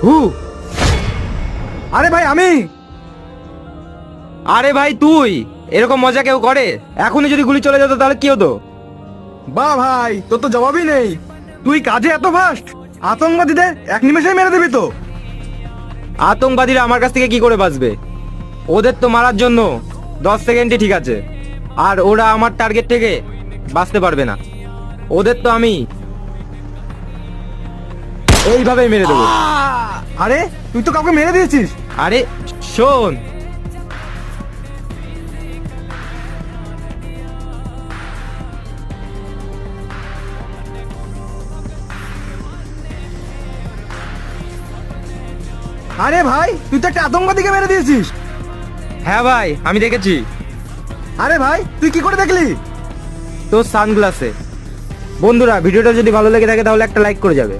হু। আরে ভাই আমি। আরে ভাই তুই, এরকম মজা কেউ করে? এখনই যদি গুলি চলে যেত তাহলে কি হতো? বাহ ভাই, তোর তো জবাবই নেই। তুই কাজে এত ফাস্ট, আতঙ্কবাদীদের এক নিমেষেই মেরে দিবি তো। আতঙ্কবাদীরা আমার কাছ থেকে কি করে বাঁচবে? ওদের তো মারার জন্য 10 সেকেন্ডই ঠিক আছে, আর ওরা আমার টার্গেট থেকে বাঁচতে পারবে না। ওদের তো আমি এইভাবেই মেরে দেবো। আরে তুই তো কাউকে মেরে দিয়েছিস। আরে শোন, আরে ভাই তুই তো একটা আতঙ্কবাদীকে মেরে দিয়েছিস। হ্যাঁ ভাই আমি দেখেছি। আরে ভাই তুই কি করে দেখলি? তোর সানগ্লাসে। বন্ধুরা, ভিডিওটা যদি ভালো লেগে থাকে তাহলে একটা লাইক করে যাবে।